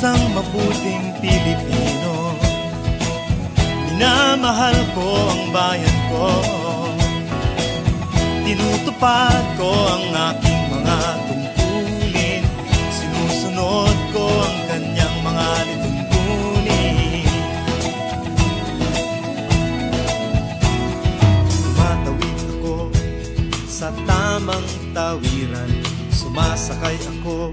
isang mabuting Pilipino. Minamahal ko ang bayan ko, tinutupad ko ang aking mga tungkulin, sinusunod ko ang kanyang mga lituntunin. Tumatawid ako sa tamang tawiran, sumasakay ako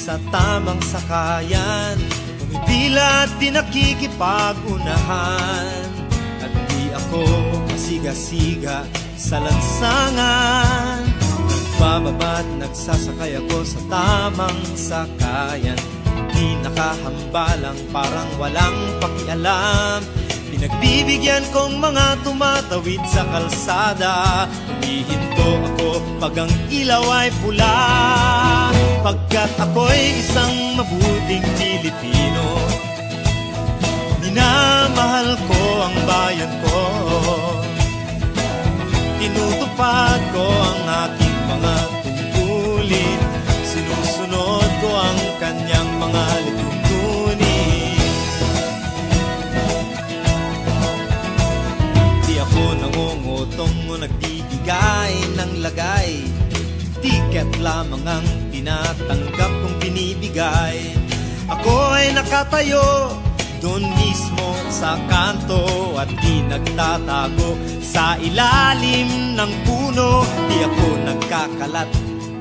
sa tamang sakayan, pumipila at di nakikipag-unahan, at di ako masiga-siga sa lansangan. Nagbababa't nagsasakay ako sa tamang sakayan, di nakahambalang parang walang pakialam. Pinagbibigyan kong mga tumatawid sa kalsada, humihinto ako pag ang ilaw ay pula, pagkat ako'y isang mabuting Pilipino. Minamahal ko ang bayan ko, tinutupad ko ang aking mga tungkulin, sinusunod ko ang kanyang mga lituntunin. Di ako nangungutong o nagbibigay ng lagay, tiket lamang ang tinatanggap kong binibigay. Ako ay nakatayo doon mismo sa kanto at di nagtatago sa ilalim ng puno. Di ako nagkakalat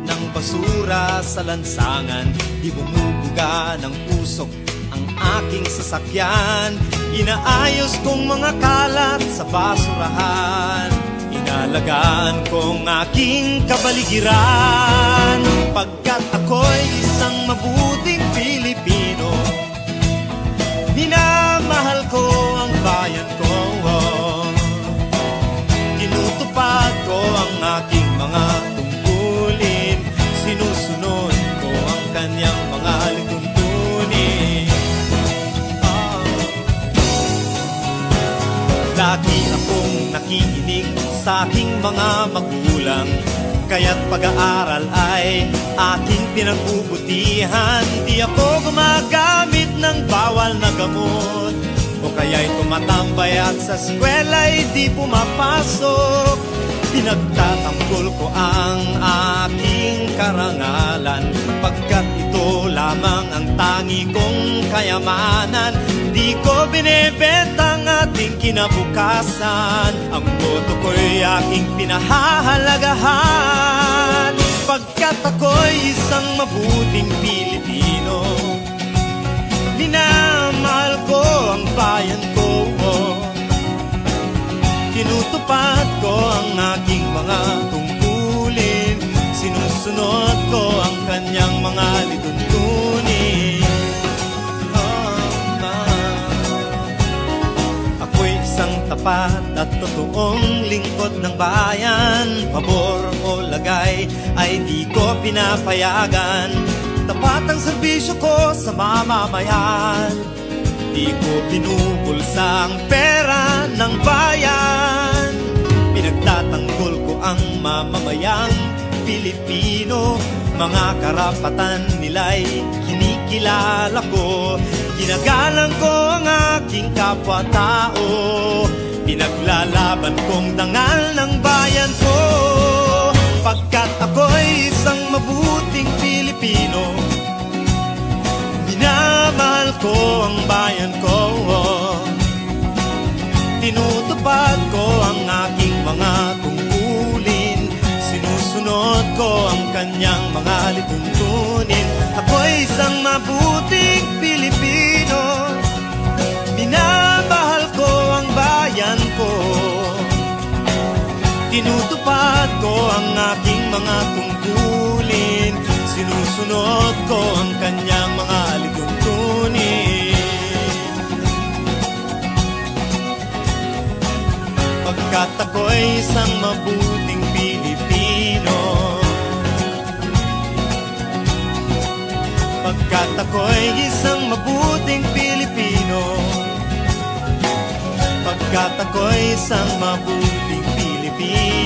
ng basura sa lansangan, di bumubuga ng usok ang aking sasakyan. Inaayos kong mga kalat sa basurahan, inalagaan kong aking kabaligiran, pagkat ako'y isang mabuting Pilipino. Minamahal ko ang bayan ko, tinutupad ko ang aking mga tungkulin, sinusunod ko ang kanyang mga lituntunin. Lagi akong nakikinig sa aking mga magulang, kaya't pag-aaral ay aking pinagbubutihan. Di ako gumagamit ng bawal na gamot, o kaya'y tumatambay at sa eskwela'y di pumapasok. Pinagtatanggol ko ang aking karangalan, pagkat ito lamang ang tangi kong kayamanan. Di ko binebenta ang ating kinabukasan, ang boto ko'y aking pinahahalagahan, pagkat ako'y isang mabuting Pilipino. Minamahal ko ang bayan ko, tinutupad ko ang aking mga tungkulin, sinusunod ko ang kanyang mga lituntunin. Ako'y isang tapat at totoong lingkod ng bayan, pabor o lagay ay di ko pinapayagan. Tapat ang serbisyo ko sa mamamayan, di ko binubulsa ang pera ng bayan. Pinagtatanggol ko ang mamamayang Pilipino, mga karapatan nila'y kinikilala ko. Ginagalang ko ang aking kapwa-tao, pinaglalaban kong dangal ng bayan ko, pagkat ako'y isang mabuting Pilipino. Minamahal ko ang bayan ko, tinutupad ko ang aking mga tungkulin, sinusunod ko ang kanyang mga lituntunin. Ako'y isang mabuting Pilipino, minamahal ko ang bayan ko, tinutupad ko ang aking mga tungkulin, sinusunod ko ang kanyang mga lituntunin. Pagkat ako'y isang mabuting Pilipino, pagkat ako'y isang mabuting Pilipino, pagkat ako'y isang mabuting Pilipino.